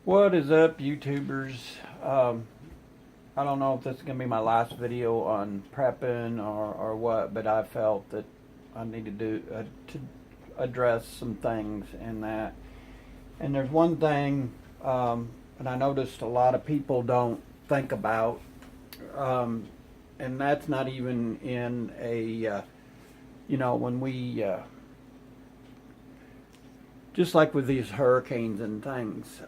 What is up, YouTubers? Um, I don't know if this is going to be my last video on prepping or what, but I felt that I needed to address some things in that. And there's one thing, and I noticed a lot of people don't think about, um, and that's not even in when we, just like with these hurricanes and things,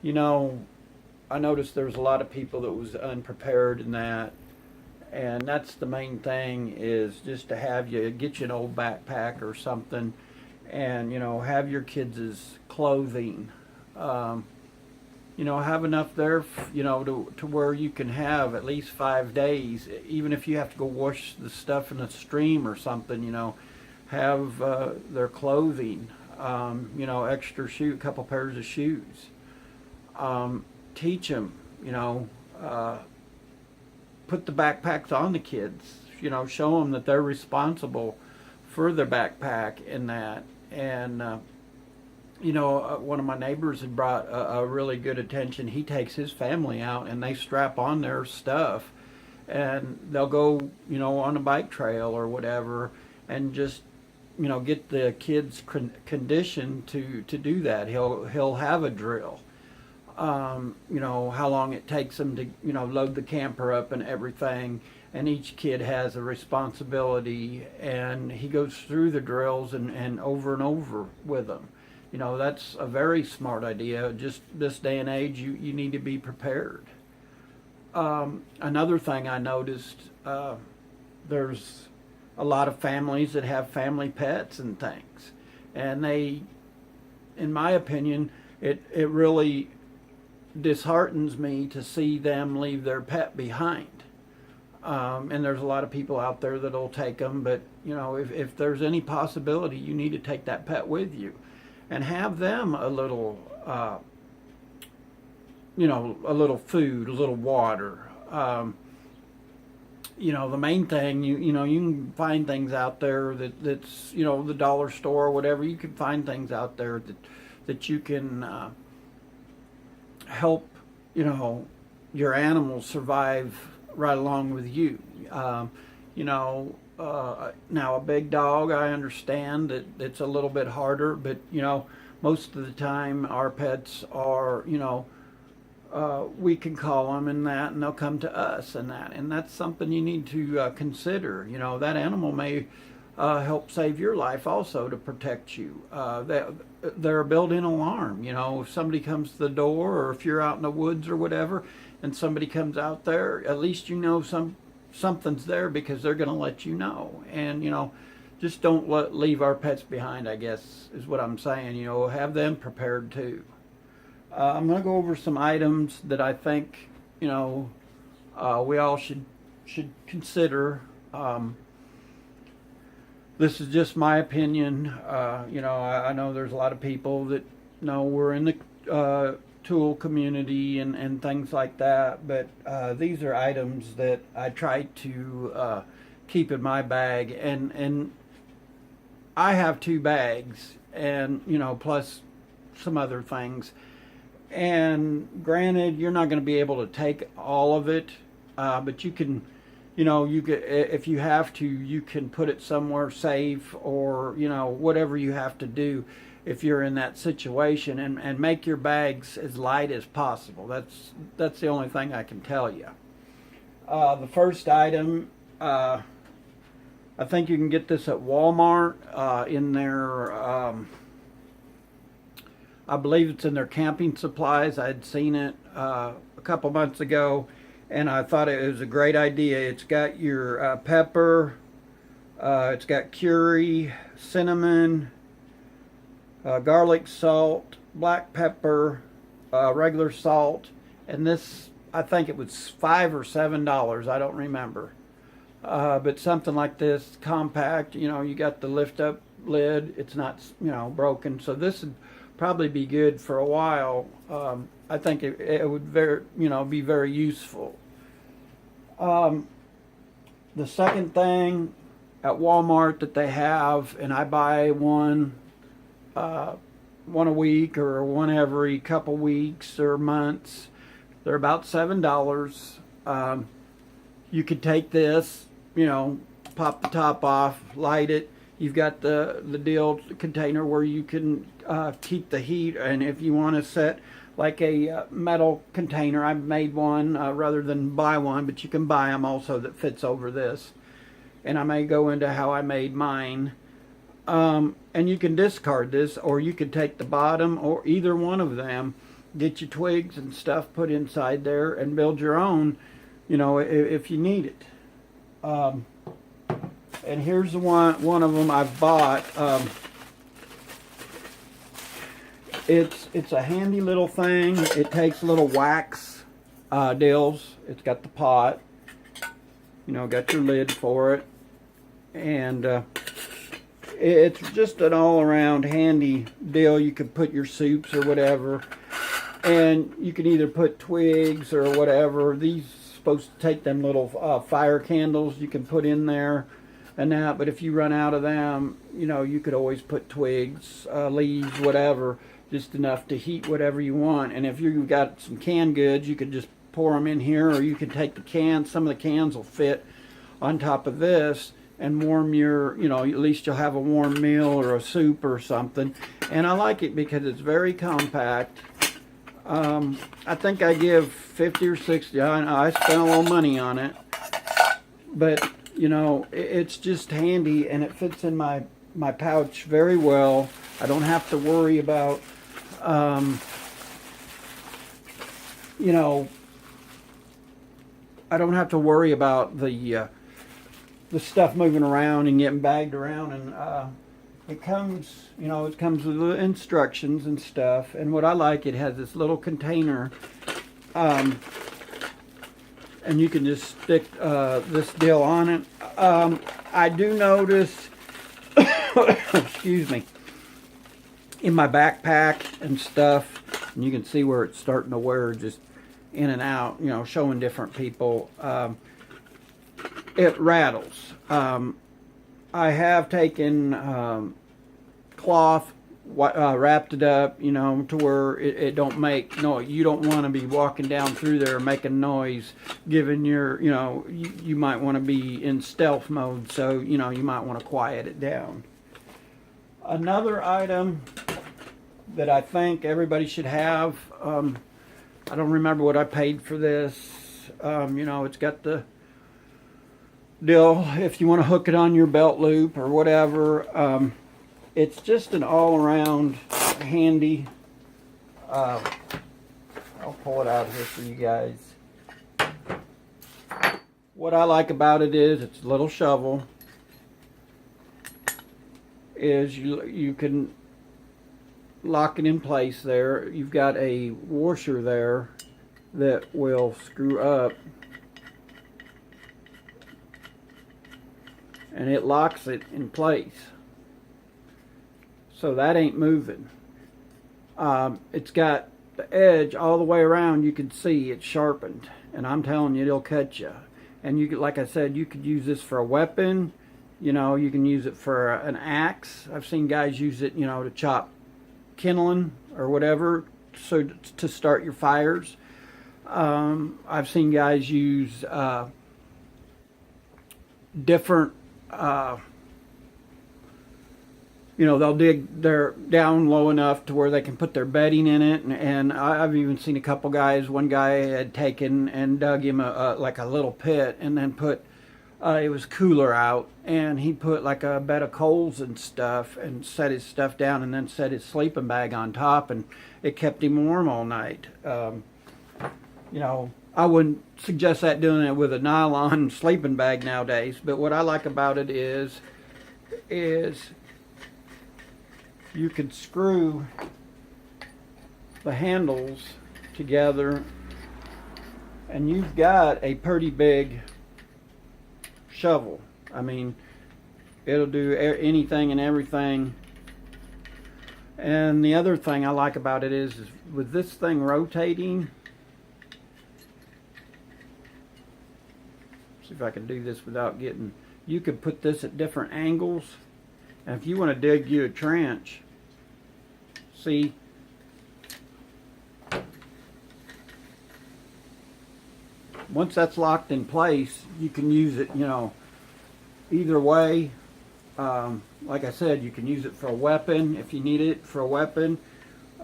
you know, I noticed there was a lot of people that was unprepared in that, and that's the main thing is just to have you get you an old backpack or something, and have your kids' clothing. Um, have enough there, to where you can have at least 5 days, even if you have to go wash the stuff in the stream or something. Have their clothing. Extra shoe, couple pairs of shoes. Teach them, uh, put the backpacks on the kids, show them that they're responsible for their backpack and that. And, one of my neighbors had brought a really good attention. He takes his family out and they strap on their stuff and they'll go, on a bike trail or whatever and just, get the kids conditioned to do that. He'll have a drill. How long it takes them to, load the camper up and everything. And each kid has a responsibility, and he goes through the drills and over with them. That's a very smart idea. Just this day and age, you need to be prepared. Another thing I noticed, there's a lot of families that have family pets and things. And they, in my opinion, it really disheartens me to see them leave their pet behind. And there's a lot of people out there that'll take them, but if there's any possibility, you need to take that pet with you, and have them a little, a little food, a little water. The main thing, you can find things out there that's the dollar store or whatever. You can find things out there that you can help your animals survive right along with you. Now a big dog, I understand that it's a little bit harder, but most of the time our pets are we can call them and that, and they'll come to us and that, and that's something you need to consider. That animal may help save your life also to protect you. They're a built-in alarm. If somebody comes to the door, or if you're out in the woods or whatever, and somebody comes out there, at least something's there because they're going to let you know. And just don't leave our pets behind, I guess is what I'm saying. Have them prepared too. I'm going to go over some items that I think we all should consider. This is just my opinion. I know there's a lot of people that know we're in the tool community and things like that, but these are items that I try to keep in my bag, and I have two bags, and plus some other things. And granted, you're not going to be able to take all of it, but you can. You could, if you have to, you can put it somewhere safe, or whatever you have to do if you're in that situation, and make your bags as light as possible. That's the only thing I can tell you. The first item, I think you can get this at Walmart in their, I believe it's in their camping supplies. I'd seen it a couple months ago, and I thought it was a great idea. It's got your pepper, it's got curry, cinnamon, garlic salt, black pepper, regular salt, and this, I think it was $5 or $7, I don't remember. But something like this, compact, you got the lift up lid, it's not, broken, so this would probably be good for a while. I think it would be very useful. The second thing at Walmart that they have, and I buy one one a week or one every couple weeks or months. They're about $7. You could take this, you know, pop the top off, light it. You've got the deal container where you can keep the heat, and if you want to set like a metal container, I've made one rather than buy one, but you can buy them also that fits over this. And I may go into how I made mine. And you can discard this, or you could take the bottom or either one of them, get your twigs and stuff put inside there and build your own, you know, if you need it. And here's the one of them I've bought. It's a handy little thing. It takes little wax deals. It's got the pot, you know, got your lid for it, and it's just an all-around handy deal. You could put your soups or whatever, and you can either put twigs or whatever. These supposed to take them little fire candles you can put in there and that, but if you run out of them, you know, you could always put twigs, leaves, whatever, just enough to heat whatever you want. And if you've got some canned goods, you could just pour them in here, or you can take the cans. Some of the cans will fit on top of this and warm your, you know, at least you'll have a warm meal or a soup or something. And I like it because it's very compact. I think I give 50 or 60. I spent a little money on it, but you know, it's just handy, and it fits in my pouch very well. I don't have to worry about you know, I don't have to worry about the stuff moving around and getting bagged around. And it comes, you know, it comes with the instructions and stuff. And what I like, it has this little container, and you can just stick this deal on it. I do notice, excuse me, in my backpack and stuff, and you can see where it's starting to wear just in and out, you know, showing different people, it rattles. I have taken cloth, wrapped it up, you know, to where it don't make noise. You don't want to be walking down through there making noise, given your, you know, you might want to be in stealth mode, so, you know, you might want to quiet it down. Another item that I think everybody should have, I don't remember what I paid for this. You know, it's got the deal if you want to hook it on your belt loop or whatever. It's just an all-around handy. I'll pull it out here for you guys. What I like about it is it's a little shovel. Is you can lock it in place there. You've got a washer there that will screw up, and it locks it in place, so that ain't moving. It's got the edge all the way around. You can see it's sharpened, and I'm telling you, it'll cut you. And you could, like I said, you could use this for a weapon. You know, you can use it for an axe. I've seen guys use it, you know, to chop kindling or whatever, so to start your fires. I've seen guys use different, you know, they'll dig their down low enough to where they can put their bedding in it, and I've even seen a couple guys. One guy had taken and dug him like a little pit, and then put it was cooler out, and he put like a bed of coals and stuff and set his stuff down, and then set his sleeping bag on top, and it kept him warm all night. You know, I wouldn't suggest that doing it with a nylon sleeping bag nowadays, but what I like about it is you could screw the handles together, and you've got a pretty big shovel. I mean, it'll do anything and everything. And the other thing I like about it is with this thing rotating, see if I can do this without getting, you could put this at different angles, and if you want to dig you a trench, see. Once that's locked in place, you can use it, you know, either way. Like I said, you can use it for a weapon if you need it for a weapon.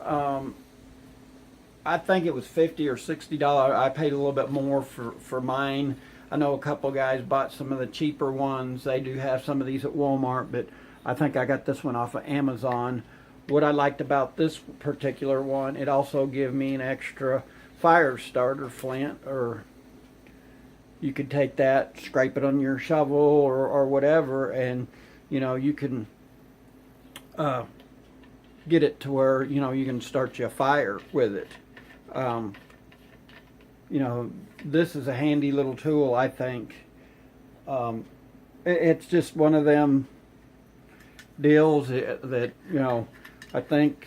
I think it was $50 or $60. I paid a little bit more for mine. I know a couple guys bought some of the cheaper ones. They do have some of these at Walmart, but I think I got this one off of Amazon. What I liked about this particular one, it also gave me an extra fire starter flint, or you could take that, scrape it on your shovel or whatever, and you know, you can get it to where, you know, you can start your fire with it. You know, this is a handy little tool, I think. It's just one of them deals that, you know, I think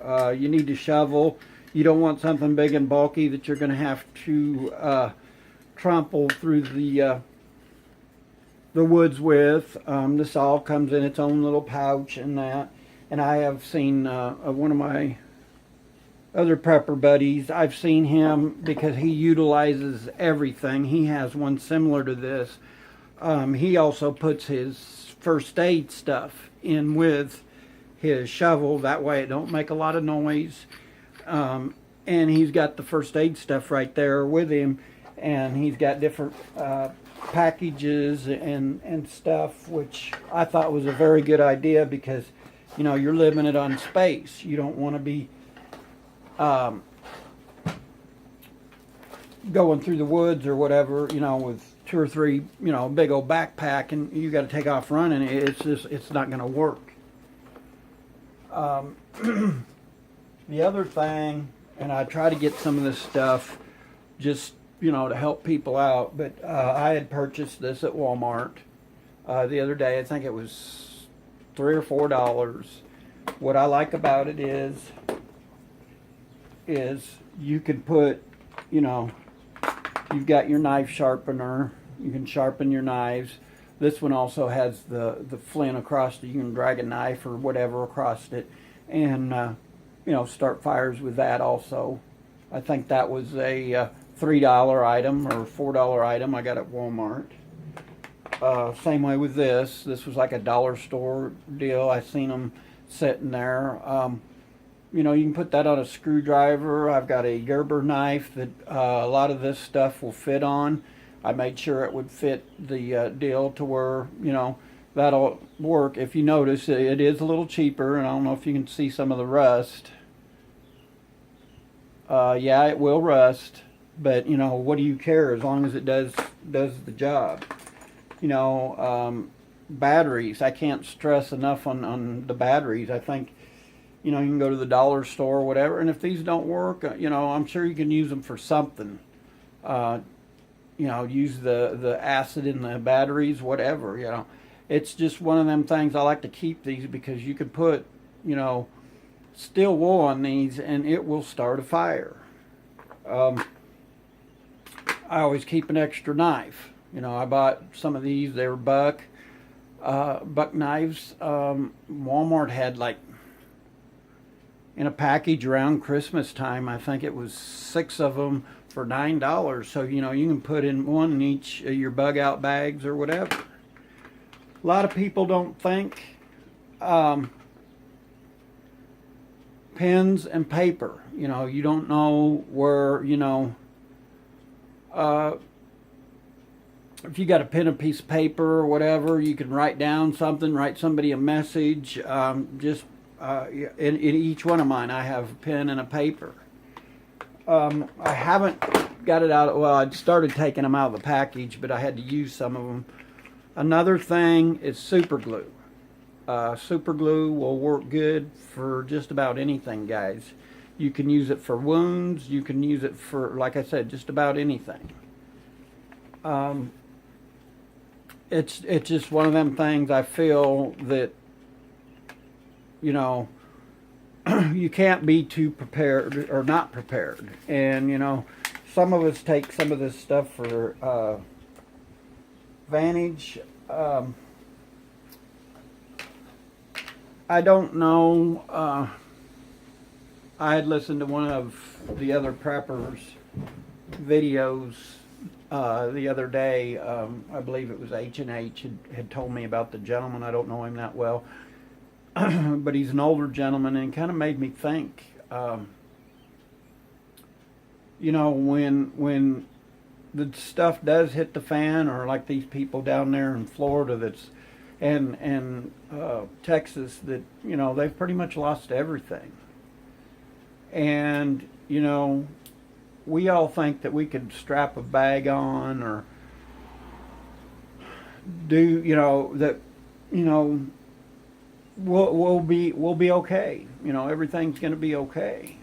you need to shovel. You don't want something big and bulky that you're going to have to trample through the woods with. This all comes in its own little pouch and that. And I have seen one of my other prepper buddies, I've seen him, because he utilizes everything. He has one similar to this. He also puts his first aid stuff in with his shovel. That way it don't make a lot of noise. And he's got the first aid stuff right there with him. And he's got different packages and stuff, which I thought was a very good idea, because you know, you're limited on space. You don't want to be going through the woods or whatever, you know, with 2 or 3, you know, big old backpack, and you got to take off running. It's not going to work. The other thing, and I try to get some of this stuff just, you know, to help people out, but I had purchased this at Walmart the other day. I think it was $3 or $4. What I like about it is you can put, you know, you've got your knife sharpener. You can sharpen your knives. This one also has the flint across it. You can drag a knife or whatever across it, and you know, start fires with that also. I think that was a $3 item or $4 item I got at Walmart. Same way with this. This was like a dollar store deal. I seen them sitting there. You know, you can put that on a screwdriver. I've got a Gerber knife that a lot of this stuff will fit on. I made sure it would fit the deal to where, you know, that'll work. If you notice, it is a little cheaper, and I don't know if you can see some of the rust. Yeah, it will rust, but you know, what do you care as long as it does the job? You know, batteries, I can't stress enough on the batteries. I think, you know, you can go to the dollar store or whatever, and if these don't work, you know, I'm sure you can use them for something. You know, use the acid in the batteries, whatever, you know. It's just one of them things. I like to keep these because you can put, you know, steel wool on these and it will start a fire. I always keep an extra knife. You know, I bought some of these. They were buck knives. Walmart had, like, in a package around Christmas time, I think it was 6 of them for $9. So, you know, you can put in one in each of your bug out bags or whatever. A lot of people don't think pens and paper. You know, you don't know where, you know, if you got a pen and piece of paper or whatever, you can write down something, write somebody a message. In each one of mine, I have a pen and a paper. I haven't got it out. Well, I'd started taking them out of the package, but I had to use some of them. Another thing is super glue. Super glue will work good for just about anything, guys. You can use it for wounds. You can use it for, like I said, just about anything. It's just one of them things. I feel that, you know, you can't be too prepared or not prepared. And, you know, some of us take some of this stuff for advantage. I don't know I had listened to one of the other preppers' videos the other day. I believe it was H&H had told me about the gentleman. I don't know him that well, but he's an older gentleman, and it kind of made me think. You know, when the stuff does hit the fan, or like these people down there in Florida and Texas, that, you know, they've pretty much lost everything. And, you know, we all think that we could strap a bag on or do, you know, that, you know, we'll be okay. You know, everything's going to be okay.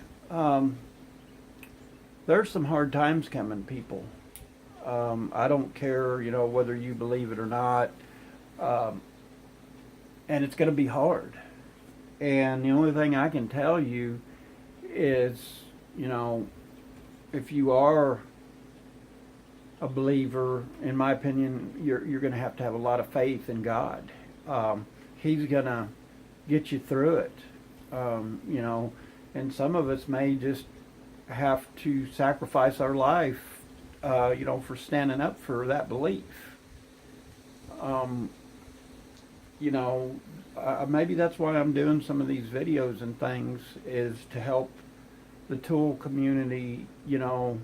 There's some hard times coming, people. I don't care, you know, whether you believe it or not. And it's going to be hard. And the only thing I can tell you is, you know, if you are a believer, in my opinion, you're going to have a lot of faith in God. He's going to get you through it. You know, and some of us may just have to sacrifice our life, you know, for standing up for that belief. You know, maybe that's why I'm doing some of these videos and things, is to help the tool community. You know,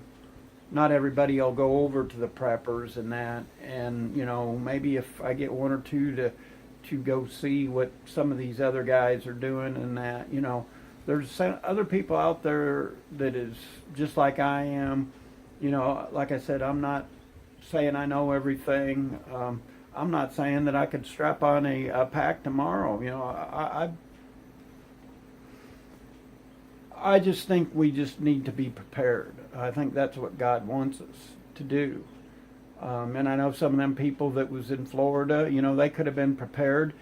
not everybody will go over to the preppers and that, and, you know, maybe if I get one or two to go see what some of these other guys are doing and that, you know, there's other people out there that is just like I am. You know, like I said, I'm not saying I know everything. I'm not saying that I could strap on a pack tomorrow. You know, I just think we just need to be prepared. I think that's what God wants us to do. And I know some of them people that was in Florida, you know, they could have been prepared,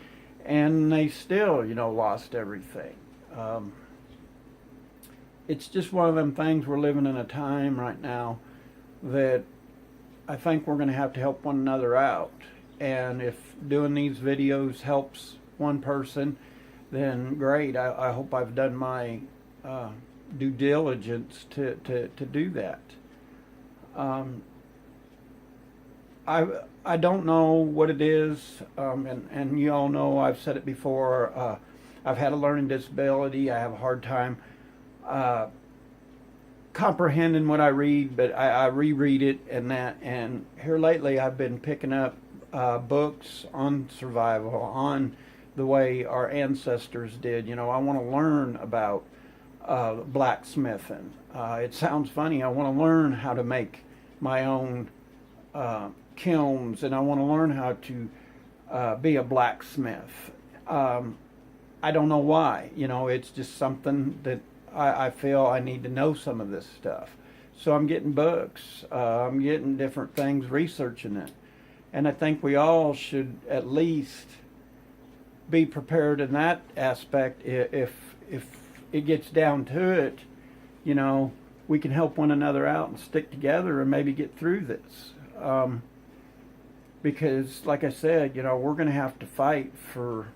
and they still, you know, lost everything. It's just one of them things. We're living in a time right now that I think we're going to have to help one another out. And if doing these videos helps one person, then great. I hope I've done my due diligence to do that. I don't know what it is, and you all know I've said it before. I've had a learning disability. I have a hard time comprehending what I read, but I reread it and that. And here lately, I've been picking up books on survival, on the way our ancestors did. You know, I want to learn about blacksmithing. It sounds funny. I want to learn how to make my own kilns, and I want to learn how to be a blacksmith. I don't know why. You know, it's just something that I feel I need to know some of this stuff. So I'm getting books. I'm getting different things, researching it. And I think we all should at least be prepared in that aspect. If it gets down to it, you know, we can help one another out and stick together and maybe get through this. Because, like I said, you know, we're going to have to fight for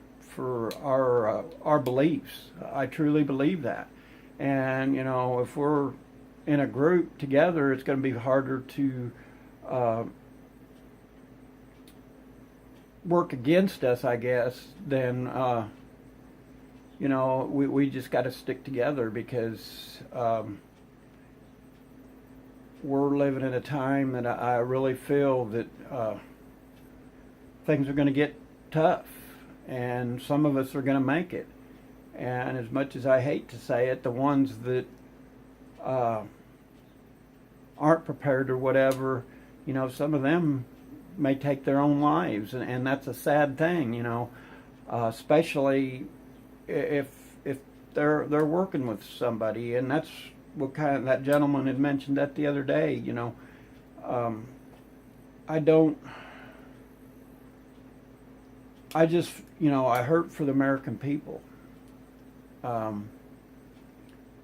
our beliefs. I truly believe that. And, you know, if we're in a group together, it's going to be harder to work against us, I guess, than, you know, we just got to stick together, because we're living in a time that I really feel that things are going to get tough, and some of us are going to make it. And as much as I hate to say it, the ones that aren't prepared or whatever, you know, some of them may take their own lives, and that's a sad thing, you know, especially if they're working with somebody. And that's what kind of, that gentleman had mentioned that the other day. You know, I just, you know, I hurt for the American people.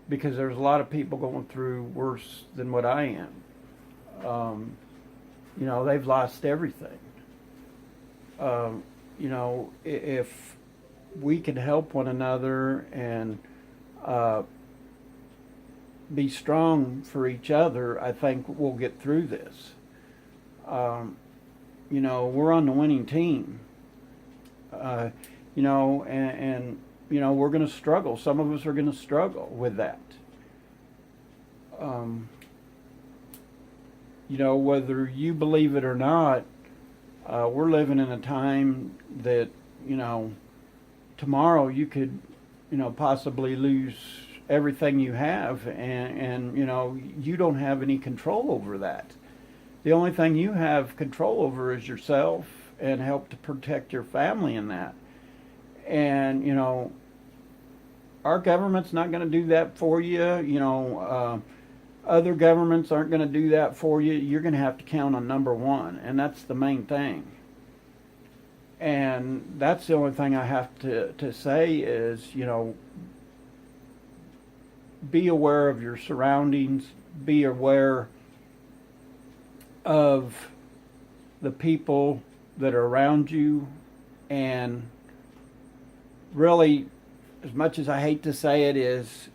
Because there's a lot of people going through worse than what I am. You know, they've lost everything. You know, if we could help one another and be strong for each other, I think we'll get through this. We're on the winning team. And we're going to struggle. Some of us are going to struggle with that. Whether you believe it or not, we're living in a time that, tomorrow you could, possibly lose everything you have, and you don't have any control over that. The only thing you have control over is yourself and help to protect your family in that. And, our government's not going to do that for you. Other governments aren't going to do that for you. You're going to have to count on number one, and that's the main thing. And that's the only thing I have to say is, be aware of your surroundings, be aware of the people that are around you, and really, as much as I hate to say it, is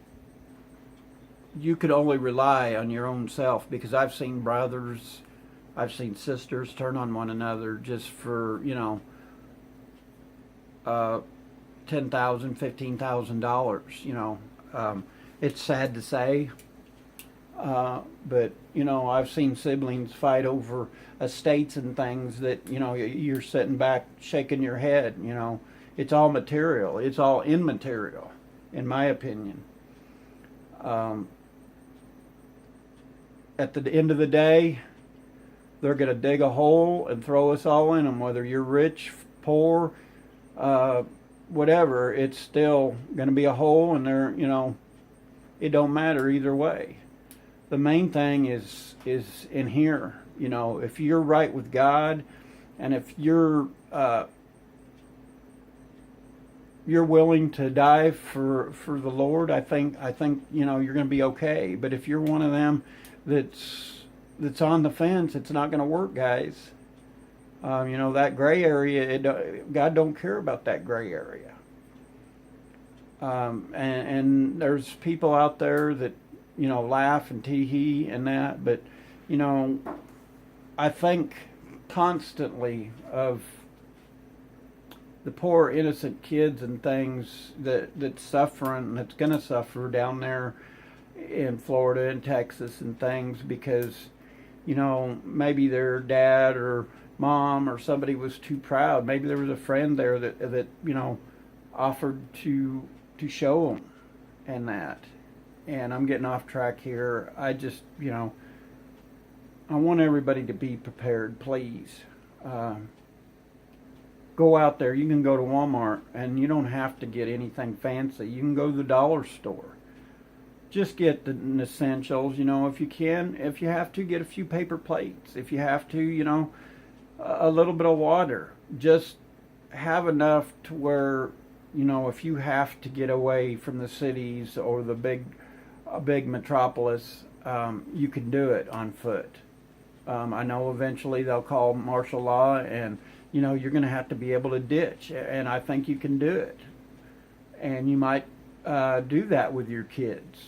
you could only rely on your own self, because I've seen brothers, I've seen sisters turn on one another just for, $10,000, $15,000, it's sad to say, but, I've seen siblings fight over estates and things that, you're sitting back shaking your head, It's all material. It's all immaterial, in my opinion. At the end of the day, they're going to dig a hole and throw us all in them, whether you're rich, poor, whatever. It's still going to be a hole, and it don't matter either way. The main thing is in here. If you're right with God, and if you're willing to die for the Lord, I think you're going to be okay. But if you're one of them that's on the fence, it's not going to work, guys. That gray area, God don't care about that gray area. And there's people out there that laugh and tee-hee and that, but I think constantly of the poor innocent kids and things that's suffering, that's going to suffer down there in Florida and Texas and things, because maybe their dad or mom or somebody was too proud. Maybe there was a friend there that offered to show them and that. And I'm getting off track here. I just I want everybody to be prepared, please. Go out there. You can go to Walmart, and you don't have to get anything fancy. You can go to the dollar store. Just get the essentials, if you can. If you have to, get a few paper plates. If you have to, a little bit of water. Just have enough to where, if you have to get away from the cities or the big metropolis, you can do it on foot. I know eventually they'll call martial law, and you're going to have to be able to ditch, and I think you can do it. And you might do that with your kids,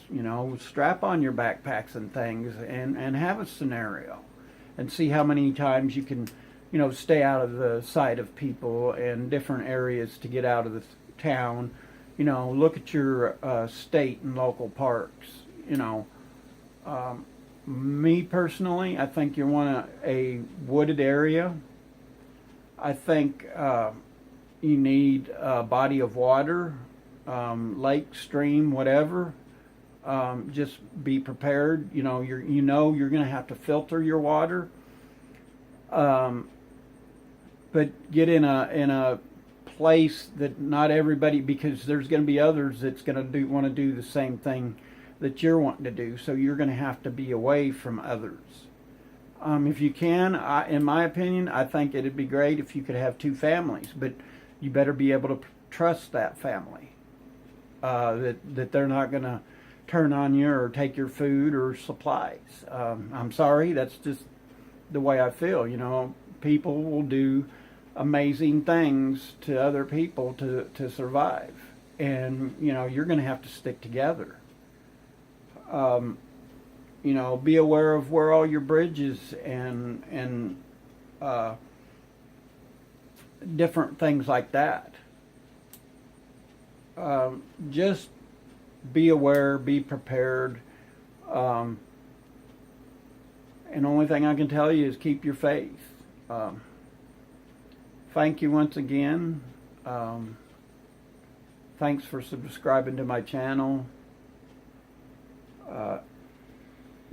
strap on your backpacks and things, and have a scenario, and see how many times you can, stay out of the sight of people and different areas to get out of the town. Look at your state and local parks. Me personally, I think you want a wooded area. I think you need a body of water, lake, stream, whatever. Just be prepared. You're going to have to filter your water. But get in a place that not everybody, because there's going to be others that's going to want to do the same thing that you're wanting to do. So you're going to have to be away from others. If you can, in my opinion, I think it'd be great if you could have two families, but you better be able to trust that family, that they're not going to turn on you or take your food or supplies. I'm sorry, that's just the way I feel. People will do amazing things to other people to survive, and you're going to have to stick together. You know, be aware of where all your bridges and different things like that. Just be aware, be prepared. And the only thing I can tell you is keep your faith. Thank you once again. Thanks for subscribing to my channel.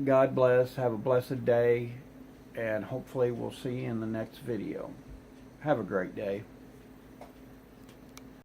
God bless. Have a blessed day. And hopefully we'll see you in the next video. Have a great day.